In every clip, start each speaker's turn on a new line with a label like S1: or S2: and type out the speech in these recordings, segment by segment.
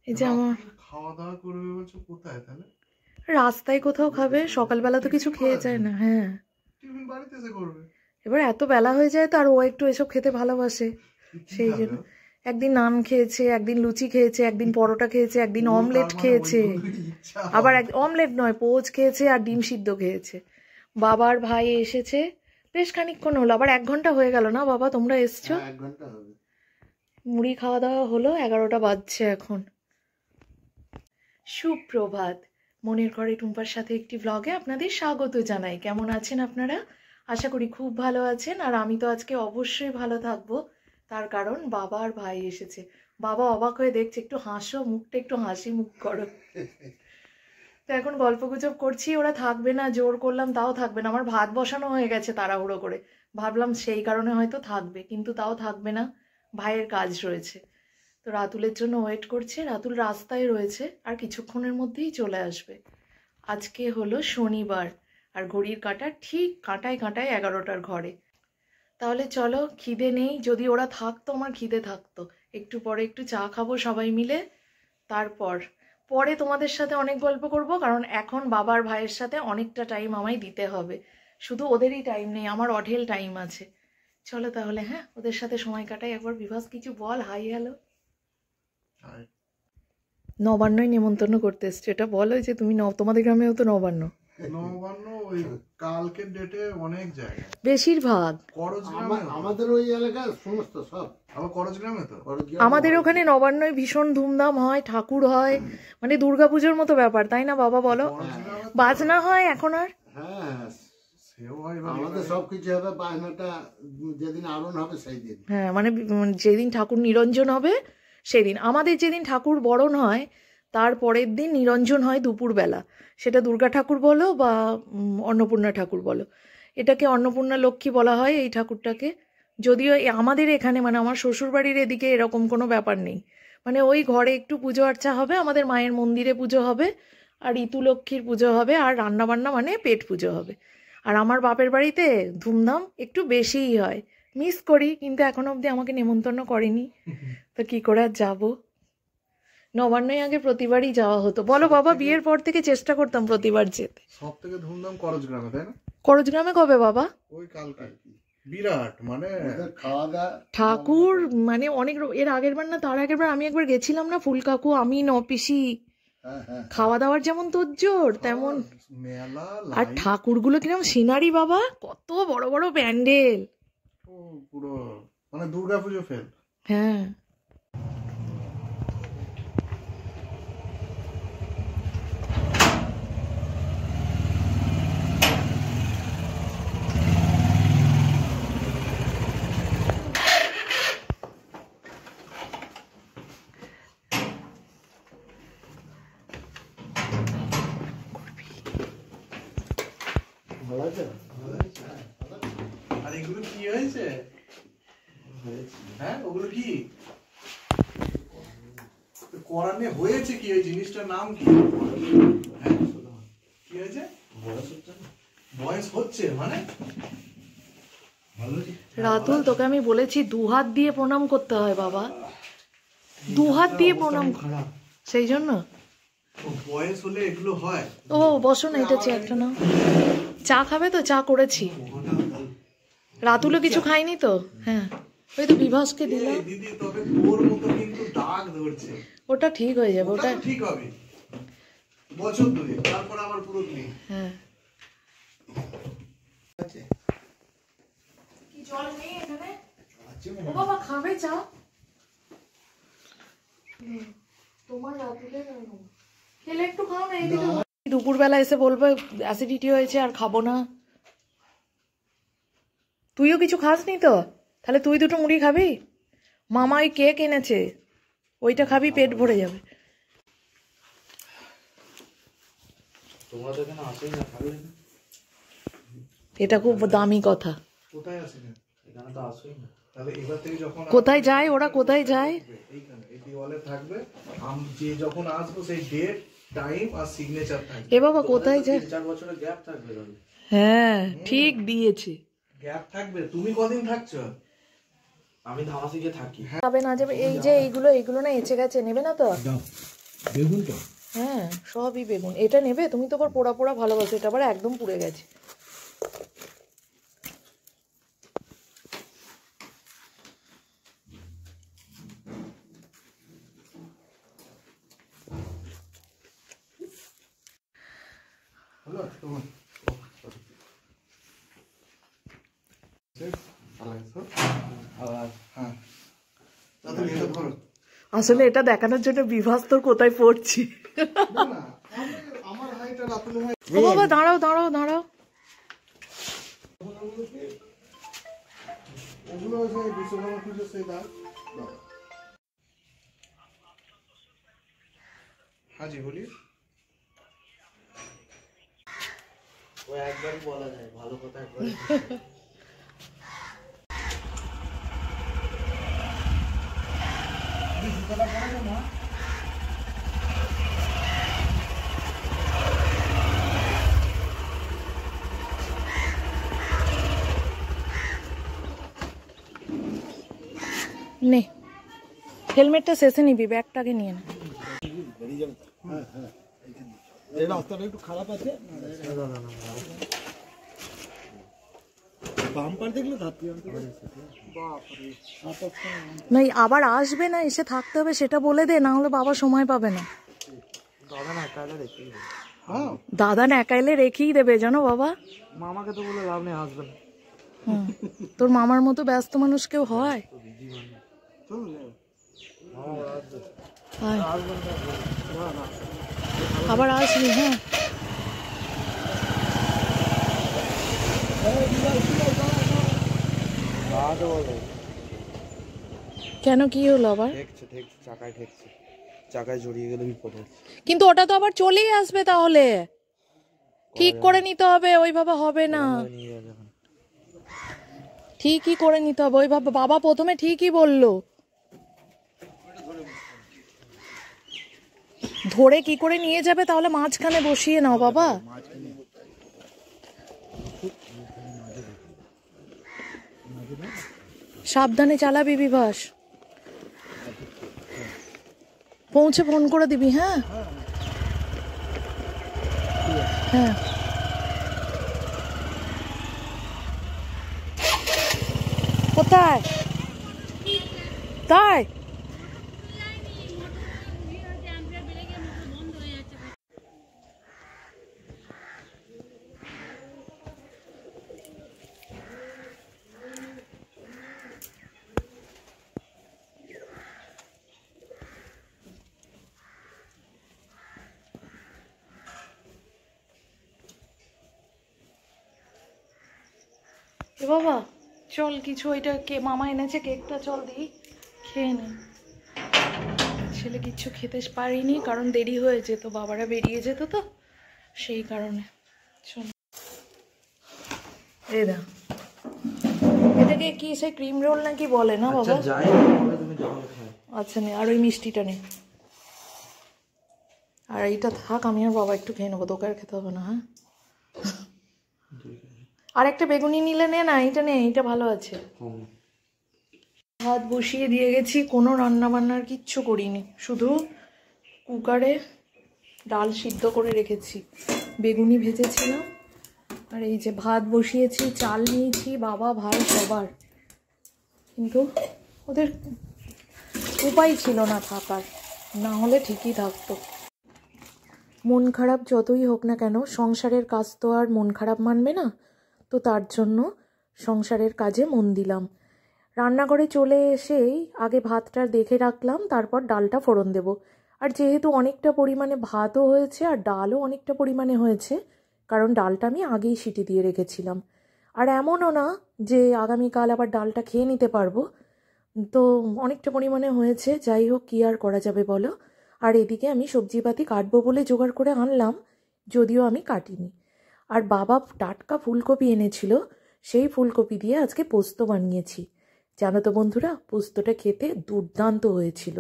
S1: এই যে আমার
S2: খাওয়া দাওয়া করবে বলছো, কোথায় তাহলে?
S1: রাস্তায় কোথাও খাবে, সকালবেলা তো কিছু খেয়ে যায় না। হ্যাঁ,
S2: টিফিন বাড়িতে এসে করবে।
S1: এবার এত বেলা হয়ে যায় তো, আর ও একটু এসব খেতে ভালোবাসে, সেই জন্য একদিন নান খেয়েছে, একদিন লুচি খেয়েছে, একদিন পরোটা খেয়েছে, একদিন অমলেট খেয়েছে, আবার অমলেট নয় পোচ খেয়েছে, আর ডিম সিদ্ধ খেয়েছে। বাবার ভাই এসেছে বেশ খানিকক্ষণ হলো, আবার 1 ঘন্টা হয়ে গেল না বাবা তোমরা এসছো?
S2: 1 ঘন্টা হবে।
S1: মুড়ি খাওয়া দাওয়া হলো, 11টা বাজছে এখন। সুপ্রভাত, মনের ঘরে টুম্পার সাথে একটি ব্লগে আপনাদের স্বাগত জানাই। কেমন আছেন আপনারা? আশা করি খুব ভালো আছেন। আর আমি তো আজকে অবশ্যই ভালো থাকবো, তার কারণ বাবা আর ভাই এসেছে। বাবা অবাক হয়ে দেখছে, একটু হাসো, মুখটা একটু হাসি মুখ করো। তো এখন গল্পগুজব করছি, ওরা থাকবে না, জোর করলাম তাও থাকবে না। আমার ভাত বসানো হয়ে গেছে তাড়াহুড়ো করে, ভাবলাম সেই কারণে হয়তো থাকবে, কিন্তু তাও থাকবে না, ভাইয়ের কাজ রয়েছে। তো রাতুলের জন্য ওয়েট করছে, রাতুল রাস্তায় রয়েছে, আর কিছুক্ষণের মধ্যেই চলে আসবে। আজকে হলো শনিবার, আর ঘড়ির কাঁটা ঠিক কাঁটায় কাঁটায় 11টার ঘরে। তাহলে চলো, খিদে নেই, যদি ওরা থাকতো আমার খিদে থাকতো। একটু পরে একটু চা খাবো সবাই মিলে, তারপর পরে তোমাদের সাথে অনেক গল্প করব, কারণ এখন বাবার ভাইয়ের সাথে অনেকটা টাইম আমায় দিতে হবে। শুধু ওদেরই টাইম নেই, আমার অঢেল টাইম আছে। চলো তাহলে, হ্যাঁ, ওদের সাথে সময় কাটাই। একবার বিভাস কিছু বল, হাই হ্যালো। নবান্নই নেমন্তন্ন করতে এসছে, এটা বলো যে তুমি তোমাদের গ্রামেও তো নবান্ন।
S2: নবান্ন ওই কালকের ডেটে অনেক জায়গায়,
S1: বেশিরভাগ
S2: আমাদের ওই এলাকার সমস্ত সব, আবার করজগ্রামে তো
S1: আমাদের ওখানে নবান্নই ভীষণ ধুমধাম হয়, ঠাকুর হয়, মানে দুর্গাপুজোর মতো ব্যাপার, তাই না বাবা বলো? বাজনা হয় এখন আর,
S2: আমাদের সবকিছু হবে, বাজনাটা যেদিন আরোহণ হবে সেই দিন।
S1: হ্যাঁ, মানে যেদিন ঠাকুর নিরঞ্জন হবে সেদিন। আমাদের যেদিন ঠাকুর বরণ হয় তার পরের দিন নিরঞ্জন হয় দুপুরবেলা। সেটা দুর্গা ঠাকুর বলো বা অন্নপূর্ণা ঠাকুর বলো, এটাকে অন্নপূর্ণা লক্ষ্মী বলা হয় এই ঠাকুরটাকে। যদিও আমাদের এখানে, মানে আমার শ্বশুরবাড়ির এদিকে এরকম কোনো ব্যাপার নেই, মানে ওই ঘরে একটু পুজো আর্চা হবে, আমাদের মায়ের মন্দিরে পুজো হবে, আর ঋতু লক্ষ্মীর পুজো হবে, আর রান্নাবান্না মানে পেট পুজো হবে। আর আমার বাপের বাড়িতে ধুমধাম একটু বেশিই হয়। মিস করি, কিন্তু এখনো অবধি আমাকে নেমন্তন্ন করেনি, তো কি করে আর যাবো। নবান্নই আগে প্রতিবারই যাওয়া হতো, বলো বাবা, বিয়ের পর থেকে চেষ্টা করতাম প্রতিবার যেতে।
S2: সব থেকে ধুমধাম করজগ্রামে, তাই না?
S1: করজগ্রামে কবে বাবা?
S2: ওই কালকে বিরাট, মানে খাওয়া দাওয়া
S1: ঠাকুর, মানে অনেক এর আগের বার না তার আগের বার আমি একবার গেছিলাম না, ফুল কাকু আমি পিসি, খাওয়া দাওয়ার যেমন তোজ্জোর তেমন
S2: মেলা,
S1: আর ঠাকুরগুলো কিরকম সিনারি বাবা, কত বড় বড় প্যান্ডেল,
S2: পুরো মানে দুর্গাপুজো ফেল।
S1: হ্যাঁ,
S2: আর এগুলো কি হয়েছে? হ্যাঁ, ওগুলো কি করানে হয়েছে? কি ওই জিনিসটার নাম কি? কি হয়েছে? বয়স হচ্ছে মানে?
S1: রাতুল তোকে আমি বলেছি 2 হাত দিয়ে প্রণাম করতে হয় বাবা, 2 হাত দিয়ে প্রণাম, সেই জন্য
S2: বয়স হলে এগুলো হয়।
S1: ও বসো না, এটা চেয়ারটা নাও। চা খাবে তো? চা করেছি। রাতুলও কিছু খাইনি তো। হ্যাঁ, ওই তো বিভাসকে দিলাম।
S2: দিদি তবে তোর মতো কিন্তু দাগ ধরছে।
S1: ওটা ঠিক হয়ে যাবে, ওটা
S2: ঠিক হবে বছর 2 তারপর আবার পুরো ক্লিন।
S1: হ্যাঁ, কি জল নেই এখানে? ও বাবা খাবে চা? তোমার রাতুলের খেলে একটু খাও না, এইদিকে দুপুরবেলা এসে বলবে অ্যাসিডিটি হয়েছে আর খাবো না। তুইও কিছু খাসনি তো? তাহলে তুই 2টো মুড়ি খাবি? মামা ওই কেক এনেছে, ওইটা খাবি, পেট ভরে যাবে। এটা খুব দামি কথা।
S2: কোথায় আসে না? এখানে তো আসেই না। তাহলে এবার থেকে যখন
S1: কোথায় যায় ওরা, কোথায় যায়?
S2: এইখানে এই দেওয়ালে থাকবে, যে যখন আসবো সেই ডেট টাইম আর সিগনেচার থাকবে।
S1: এ বাবা কোথায় যায়?
S2: 4 বছরের গ্যাপ থাকবে তাহলে।
S1: হ্যাঁ ঠিক দিয়েছে,
S2: গ্যাপ থাকবে। তুমি কদিন থাকছো? আমি ধামাসি গিয়ে থাকি।
S1: যাবে না যাবে, এই যে এইগুলো না এঁচে গেছে, নেবে না তো?
S2: বেগুনটা?
S1: হ্যাঁ সবই বেগুন। এটা নেবে? তুমি তো আবার পোড়া পোড়া ভালোবাসো, এটা আবার একদম পুড়ে গেছে। আসলে এটা দেখানোর জন্য বিভাস তোর কোথায় পড়ছি। ও বাবা দাঁড়াও দাঁড়াও দাঁড়াও।
S2: हाँ जी बोलिए।
S3: वो একবারই বলা যায়, ভালো কথা একবার।
S1: নে হেলমেটটা শেষে নিবি, ব্যাগটাকে নিয়ে না।
S3: এই রাস্তাটা একটু খারাপ আছে। বাম্পার দেখলে ধাত্রী
S1: না আবার আসবে না, এসে থাকতে হবে সেটা বলে দে, না হলে বাবা সময় পাবে না।
S3: দাদা না একা এলে রেখেই দেবে।
S1: দাদা না একা এলে রেখেই দেবে জানো বাবা।
S3: মামাকে তো বলে লাভ নেই, আসবে না।
S1: তোর মামার মতো ব্যস্ত মানুষ কেউ হয়? আবার আসবি। হ্যাঁ কেন কি হলো আবার?
S3: ঠেকছে চাকায় ঠেকছে, চাকায় জড়িয়ে গেলে বিপদ হচ্ছে।
S1: কিন্তু ওটা তো আবার চলেই আসবে, তাহলে ঠিক করে নিতে হবে, ওইভাবে হবে না। ঠিকই করে নিতে হবে ওইভাবে, বাবা প্রথমে ঠিকই বললো। ধরে কি করে নিয়ে যাবে? তাহলে মাঝখানে বসিয়ে নাও বাবা। সাবধানে চালাবি বিভাস, পৌঁছে ফোন করে দিবি। হ্যাঁ হ্যাঁ কোথায় তাই? এ বাবা চল কিছু, ওইটা কে মামা এনেছে কেকটা, চল দিই খেয়ে নে। ছেলে কিচ্ছু খেতে পারিনি কারণ দেরি হয়েছে, তো বাবারা বেরিয়ে যেত তো সেই কারণে। চল এই দা, এটাকে কি সে ক্রিম রোল নাকি বলে না বাবা? আচ্ছা নে, আর ওই মিষ্টিটা নে, আর এইটা থাক, আমি আর বাবা একটু খেয়ে নেবো, তোকে আর খেতে হবে না। হ্যাঁ আর একটা বেগুনি নিলে নে না, এইটা নে, এইটা ভালো আছে। ভাত বসিয়ে দিয়ে গেছি, কোনো রান্না বান্নার কিচ্ছু করিনি, শুধু কুকারে ডাল সিদ্ধ করে রেখেছি, বেগুনি ভেজেছিলাম, আর এই যে ভাত বসিয়েছি, চাল নিয়েছি বাবা ভাই সবার, কিন্তু ওদের উপায় ছিল না থাকার, না হলে ঠিকই থাকতো। মন খারাপ যতই হোক না কেন, সংসারের কাজ তো আর মন খারাপ মানবে না, তো তার জন্য সংসারের কাজে মন দিলাম। রান্নাঘরে চলে এসেই আগে ভাতটা দেখে রাখলাম, তারপর ডালটা ফোড়ন দেব। আর যেহেতু অনেকটা পরিমাণে ভাতও হয়েছে আর ডালও অনেকটা পরিমাণে হয়েছে, কারণ ডালটা আমি আগেই সিটি দিয়ে রেখেছিলাম, আর এমনও না যে আগামীকাল আবার ডালটা খেয়ে নিতে পারবো, তো অনেকটা পরিমাণে হয়েছে, যাই হোক কী আর করা যাবে বলো। আর এদিকে আমি সবজিপাতি কাটবো বলে জোগাড় করে আনলাম, যদিও আমি কাটিনি। আর বাবা টাটকা ফুলকপি এনেছিল, সেই ফুলকপি দিয়ে আজকে পোস্ত বানিয়েছি। জানো তো বন্ধুরা, পোস্তটা খেতে দুর্দান্ত হয়েছিল।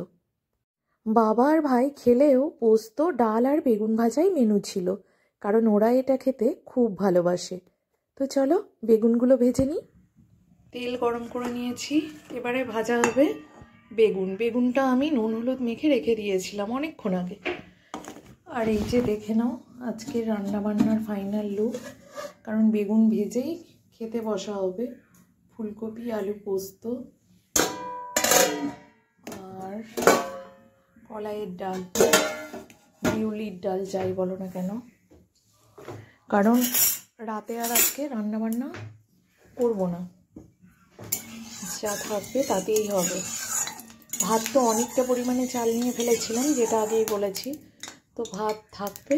S1: বাবা আর ভাই খেলেও পোস্ত, ডাল আর বেগুন ভাজাই মেনু ছিল, কারণ ওরা এটা খেতে খুব ভালোবাসে। তো চলো বেগুনগুলো ভেজে নিই। তেল গরম করে নিয়েছি, এবারে ভাজা হবে বেগুনটা আমি নুন হলুদ মেখে রেখে দিয়েছিলাম অনেকক্ষণ আগে। আর এই যে দেখে নাও আজকে রান্নাবান্নার ফাইনাল লুক, কারণ বেগুন ভেজেই খেতে বসা হবে। ফুলকপি আলু পোস্ত আর কলাইয়ের ডাল, বিউলির ডাল যাই বলো না কেন, কারণ রাতে আর আজকে রান্নাবান্না করবো না, যা থাকবে তাতেই হবে। ভাত তো অনেকটা পরিমাণে চাল নিয়ে ফেলেছিলাম, যেটা আগেই বলেছি, তো ভাত থাকবে।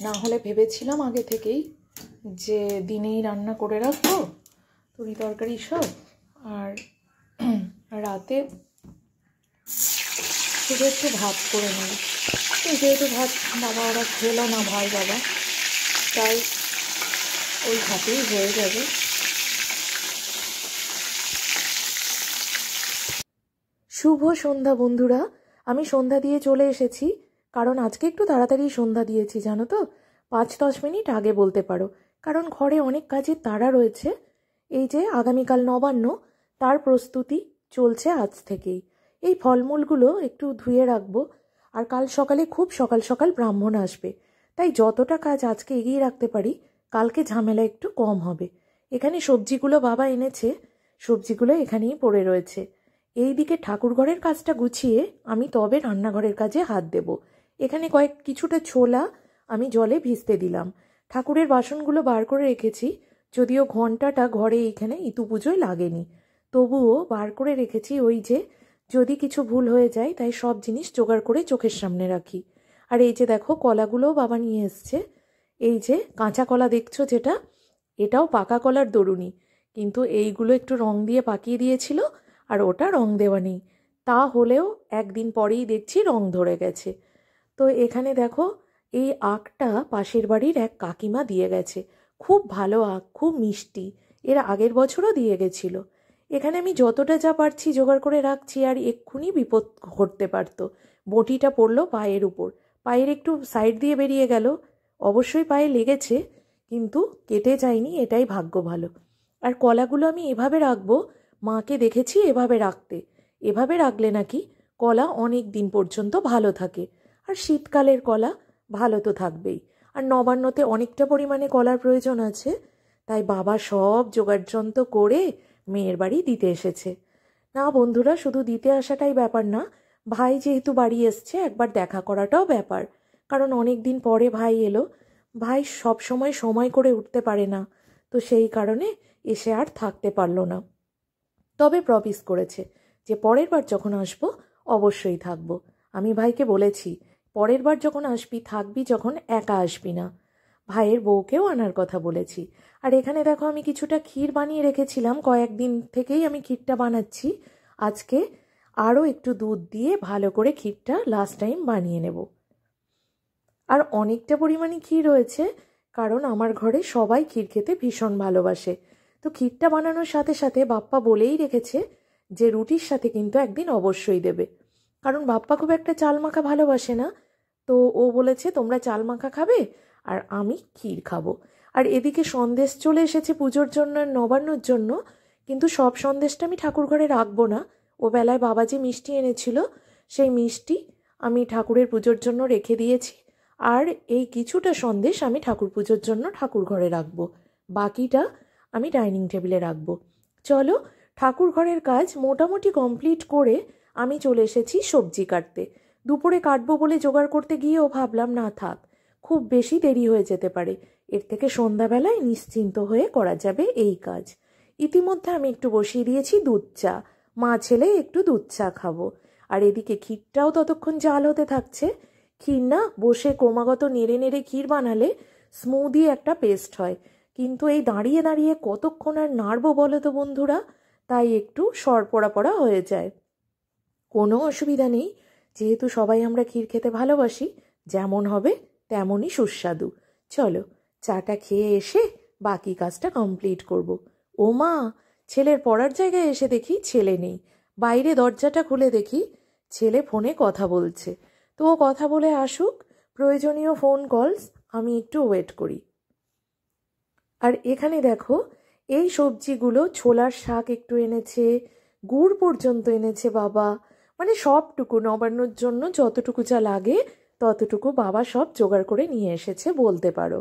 S1: না হলে ভেবেছিলাম আগে থেকেই যে দিনেই রান্না করে রাখবো তরি তরকারি সব, আর রাতে শুধু একটু ভাত করে নেব। তো যেহেতু ভাত বাবা ওরা খেলো না, ভাই বাবা, তাই ওই ভাতেই হয়ে যাবে। শুভ সন্ধ্যা বন্ধুরা, আমি সন্ধ্যা দিয়ে চলে এসেছি, কারণ আজকে একটু তাড়াতাড়ি সন্ধ্যা দিয়েছি জানো তো, 5-10 মিনিট আগে বলতে পারো, কারণ ঘরে অনেক কাজের তাড়া রয়েছে। এই যে আগামীকাল নবান্ন, তার প্রস্তুতি চলছে আজ থেকেই। এই ফলমূলগুলো একটু ধুয়ে রাখবো, আর কাল সকালে খুব সকাল সকাল ব্রাহ্মণ আসবে, তাই যতটা কাজ আজকে এগিয়ে রাখতে পারি কালকে ঝামেলা একটু কম হবে। এখানে সবজিগুলো বাবা এনেছে, সবজিগুলো এখানেই পড়ে রয়েছে। এই দিকে ঠাকুরঘরের কাজটা গুছিয়ে আমি তবে রান্নাঘরের কাজে হাত দেব। এখানে কিছুটা ছোলা আমি জলে ভিজতে দিলাম। ঠাকুরের বাসনগুলো বার করে রেখেছি, যদিও ঘন্টাটা ঘরে এইখানে ইতু পুজোয় লাগেনি, তবুও বার করে রেখেছি, ওই যে যদি কিছু ভুল হয়ে যায় তাই সব জিনিস জোগাড় করে চোখের সামনে রাখি। আর এই যে দেখো কলাগুলোও বাবা নিয়ে এসছে। এই যে কাঁচা কলা দেখছো যেটা, এটাও পাকা কলার দরুনি, কিন্তু এইগুলো একটু রং দিয়ে পাকিয়ে দিয়েছিল, আর ওটা রং দেওয়া নেই। তা হলেও একদিন পরেই দেখছি রং ধরে গেছে। তো এখানে দেখো এই আখটা পাশের বাড়ির এক কাকিমা দিয়ে গেছে, খুব ভালো আখ, খুব মিষ্টি, এর আগের বছরও দিয়ে গেছিল। এখানে আমি যতটা যা পারছি জোগাড় করে রাখছি, আর এক্ষুনি বিপদ ঘটতে পারতো। বটিটা পড়লো পায়ের উপর, পায়ের একটু সাইড দিয়ে বেরিয়ে গেল, অবশ্যই পায়ে লেগেছে, কিন্তু কেটে যায়নি, এটাই ভাগ্য ভালো। আর কলাগুলো আমি এভাবে রাখবো, মাকে দেখেছি এভাবে রাখতে, এভাবে রাখলে নাকি কলা অনেক দিন পর্যন্ত ভালো থাকে। আর শীতকালের কলা ভালো তো থাকবেই, আর নবান্নতে অনেকটা পরিমাণে কলার প্রয়োজন আছে, তাই বাবা সব জোগাড়যন্ত্র করে মেয়ের বাড়ি দিতে এসেছে। না বন্ধুরা, শুধু দিতে আসাটাই ব্যাপার না, ভাই যেহেতু বাড়ি এসছে একবার দেখা করাটাও ব্যাপার, কারণ অনেক দিন পরে ভাই এলো। ভাই সব সময় করে উঠতে পারে না, তো সেই কারণে এসে আর থাকতে পারলো না। তবে প্রমিস করেছে যে পরের বার যখন আসবো অবশ্যই থাকবো। আমি ভাইকে বলেছি পরের বার যখন আসবি থাকবি, যখন একা আসবি না। ভাইয়ের বউকেও আনার কথা বলেছি। আর এখানে দেখো আমি কিছুটা ক্ষীর বানিয়ে রেখেছিলাম, কয়েকদিন থেকেই আমি ক্ষীরটা বানাচ্ছি। আজকে আরও একটু দুধ দিয়ে ভালো করে ক্ষীরটা লাস্ট টাইম বানিয়ে নেব। আর অনেকটা পরিমাণে ক্ষীর রয়েছে, কারণ আমার ঘরে সবাই ক্ষীর খেতে ভীষণ ভালোবাসে। তো ক্ষীরটা বানানোর সাথে সাথে বাপ্পা বলেই রেখেছে যে রুটির সাথে কিন্তু একদিন অবশ্যই দেবে, কারণ বাপ্পা খুব একটা চাল মাখা ভালোবাসে না। তো ও বলেছে তোমরা চাল মাখা খাবে আর আমি ক্ষীর খাবো। আর এদিকে সন্দেশ চলে এসেছে পুজোর জন্য, নবান্নর জন্য, কিন্তু সব সন্দেশটা আমি ঠাকুর ঘরে রাখবো না। ও বেলায় বাবা যে মিষ্টি এনেছিল সেই মিষ্টি আমি ঠাকুরের পুজোর জন্য রেখে দিয়েছি, আর এই কিছুটা সন্দেশ আমি ঠাকুর পুজোর জন্য ঠাকুর ঘরে রাখবো, বাকিটা আমি ডাইনিং টেবিলে রাখবো। চলো, ঠাকুর ঘরের কাজ মোটামুটি কমপ্লিট করে আমি চলে এসেছি সবজি কাটতে। দুপুরে কাটবো বলে জোগাড় করতে গিয়েও ভাবলাম না থাক, খুব বেশি দেরি হয়ে যেতে পারে, এর থেকে সন্ধ্যাবেলায় নিশ্চিন্ত হয়ে করা যাবে এই কাজ। ইতিমধ্যে আমি একটু বসিয়ে দিয়েছি দুধ চা, মা ছেলে একটু দুধ চা খাবো। আর এদিকে ক্ষীরটাও ততক্ষণ জাল হতে থাকছে। ক্ষীর না বসে ক্রমাগত নেড়ে নেড়ে ক্ষীর বানালে স্মুদি একটা পেস্ট হয়, কিন্তু এই দাঁড়িয়ে দাঁড়িয়ে কতক্ষণ আর নাড়বো বলো তো বন্ধুরা, তাই একটু সরপড়া পড়া হয়ে যায়। কোনো অসুবিধা নেই, যেহেতু সবাই আমরা ক্ষীর খেতে ভালোবাসি, যেমন হবে তেমনই সুস্বাদু। চলো চাটা খেয়ে এসে বাকি কাজটা কমপ্লিট করব। ও মা, ছেলের পড়ার জায়গায় এসে দেখি ছেলে নেই, বাইরে দরজাটা খুলে দেখি ছেলে ফোনে কথা বলছে। তো ও কথা বলে আসুক, প্রয়োজনীয় ফোন কলস আমি একটু ওয়েট করি। আর এখানে দেখো এই সবজিগুলো, ছোলার শাক একটু এনেছে, গুড় পর্যন্ত এনেছে বাবা, মানে সবটুকু নবান্নর জন্য যতটুকু যা লাগে ততটুকু বাবা সব জোগাড় করে নিয়ে এসেছে বলতে পারো।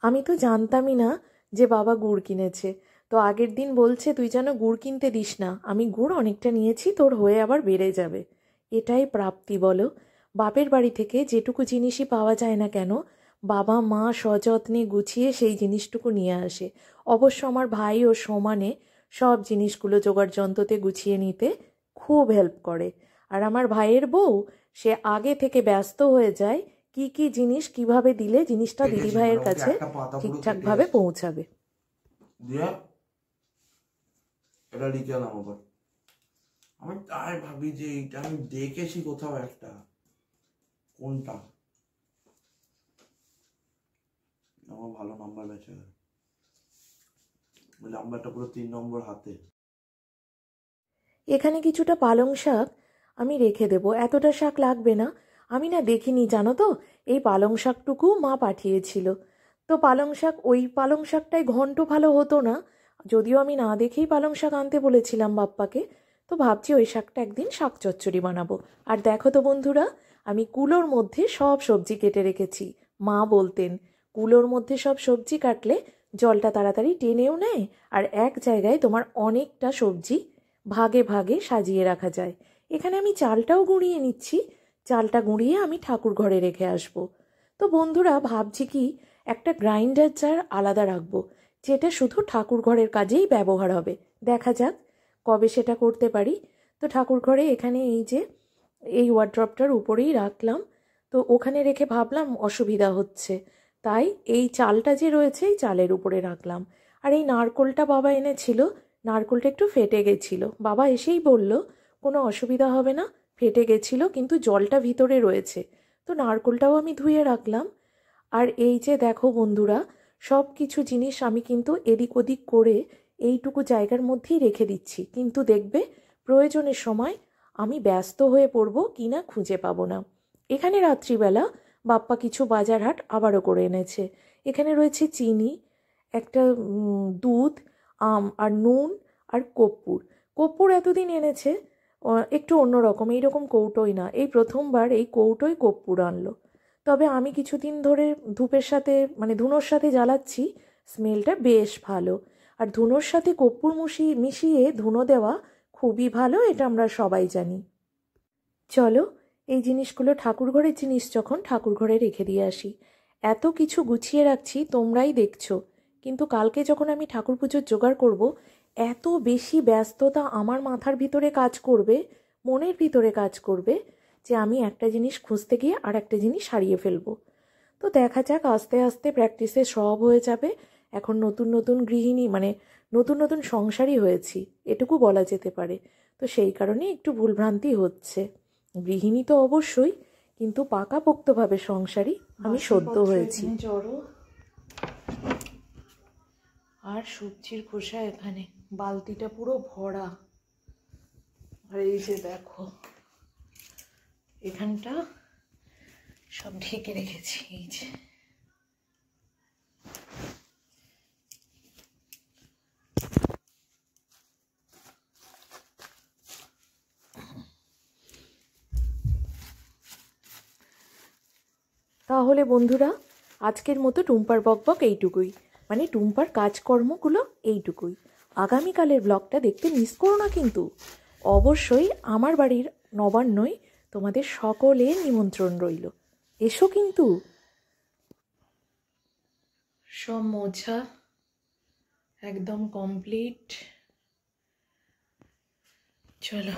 S1: আমি তো জানতামই না যে বাবা গুড় কিনেছে। তো আগের দিন বলছে তুই যেন গুড় কিনতে দিস না, আমি গুড় অনেকটা নিয়েছি, তোর হয়ে আবার বেড়ে যাবে। এটাই প্রাপ্তি বলো। বাপের বাড়ি থেকে যেটুকু জিনিসই পাওয়া যায় না কেন, বাবা মা সযত্নে গুছিয়ে সেই জিনিসটুকু নিয়ে আসে। অবশ্য আমার ভাইও সমানে সব জিনিসগুলো জোগাড় যন্ত্রতে গুছিয়ে নিতে খুব হেল্প করে। আর আমার ভাইয়ের বউ, সে আগে থেকে ব্যস্ত হয়ে যায় কি কি জিনিস কিভাবে দিলে জিনিসটা দিদিভাইয়ের কাছে ঠিকঠাকভাবে পৌঁছাবে।
S3: দিয়া এটা লিখে আলাম আবার। আমি তাই ভাবি যে এইটা আমি দেখেছি কোথাও একটা, কোনটা আমার ভালো নাম্বার বেঁচে গেল, নাম্বারটা পুরো 3 নম্বর হাতে।
S1: এখানে কিছুটা পালং শাক আমি রেখে দেবো, এতটা শাক লাগবে না। আমি না দেখিনি জানো তো, এই পালং শাকটুকু মা পাঠিয়েছিল। তো পালং শাক, ওই পালং শাকটাই ঘন্ট ভালো হতো না, যদিও আমি না দেখেই পালং শাক আনতে বলেছিলাম বাপ্পাকে। তো ভাবছি ওই শাকটা একদিন শাক চচ্চড়ি বানাবো। আর দেখো তো বন্ধুরা, আমি কুলোর মধ্যে সব সবজি কেটে রেখেছি। মা বলতেন কুলোর মধ্যে সব সবজি কাটলে জলটা তাড়াতাড়ি টেনেও নেয়, আর এক জায়গায় তোমার অনেকটা সবজি ভাগে ভাগে সাজিয়ে রাখা যায়। এখানে আমি চালটাও গুঁড়িয়ে নিচ্ছি, চালটা গুঁড়িয়ে আমি ঠাকুর ঘরে রেখে আসব। তো বন্ধুরা ভাবছি কি একটা গ্রাইন্ডার জার আলাদা রাখবো, যেটা শুধু ঠাকুর ঘরের কাজেই ব্যবহার হবে। দেখা যাক কবে সেটা করতে পারি। তো ঠাকুর ঘরে এখানে এই যে এই ওয়ার্ড্রপটার উপরেই রাখলাম। তো ওখানে রেখে ভাবলাম অসুবিধা হচ্ছে, তাই এই চালটা যে রয়েছে এই চালের উপরে রাখলাম। আর এই নারকোলটা বাবা এনেছিল, নারকোলটা একটু ফেটে গেছিল। বাবা এসেই বলল কোনো অসুবিধা হবে না, ফেটে গেছিল কিন্তু জলটা ভিতরে রয়েছে। তো নারকোলটাও আমি ধুয়ে রাখলাম। আর এই যে দেখো বন্ধুরা, সব কিছু জিনিস আমি কিন্তু এদিক ওদিক করে এইটুকু জায়গার মধ্যেই রেখে দিচ্ছি, কিন্তু দেখবে প্রয়োজনের সময় আমি ব্যস্ত হয়ে পড়বো কিনা খুঁজে পাবো না। এখানে রাত্রিবেলা বাপ্পা কিছু বাজার হাট আবারও করে এনেছে। এখানে রয়েছে চিনি, একটা দুধ, আম আর নুন আর কর্পূর। কর্পূর এতদিন এনেছে একটু অন্যরকম, এইরকম কৌটোই না, এই প্রথমবার এই কৌটোয় কর্পূর আনলো। তবে আমি কিছুদিন ধরে ধূপের সাথে মানে ধুনোর সাথে জ্বালাচ্ছি, স্মেলটা বেশ ভালো। আর ধুনোর সাথে কর্পূর মিশিয়ে ধুনো দেওয়া খুবই ভালো, এটা আমরা সবাই জানি। চলো এই জিনিসগুলো ঠাকুর ঘরের জিনিস যখন ঠাকুর ঘরে রেখে দিয়ে আসি। এত কিছু গুছিয়ে রাখছি তোমরাই দেখছো, কিন্তু কালকে যখন আমি ঠাকুর পুজোর জোগাড় করব, এত বেশি ব্যস্ততা আমার মাথার ভিতরে কাজ করবে, মনের ভিতরে কাজ করবে, যে আমি একটা জিনিস খুঁজতে গিয়ে আর একটা জিনিস হারিয়ে ফেলবো। তো দেখা যাক, আস্তে আস্তে প্র্যাকটিসে সব হয়ে যাবে। এখন নতুন নতুন গৃহিণী, মানে নতুন নতুন সংসারই হয়েছি, এটুকু বলা যেতে পারে। তো সেই কারণে একটু ভুলভ্রান্তি হচ্ছে। গৃহিণী তো অবশ্যই, কিন্তু পাকাপোক্তভাবে সংসারী আমি সদ্য হয়েছি। জড়ো আর সবজির খোসা এখানে, বালতিটা পুরো ভরা। আর এই যে দেখো এখানটা সব ঢেকে রেখেছি। এই যে তাহলে বন্ধুরা আজকের মতো টুম্পার বকবক এইটুকুই, মানে টুম্পার কাজকর্মগুলো এইটুকুই। আগামীকালের ব্লগটা দেখতে মিস করো না কিন্তু। অবশ্যই আমার বাড়ির নবান্নয় তোমাদের সকলের নিমন্ত্রণ রইল, এসো কিন্তু। সব মোছা একদম কমপ্লিট। চলো।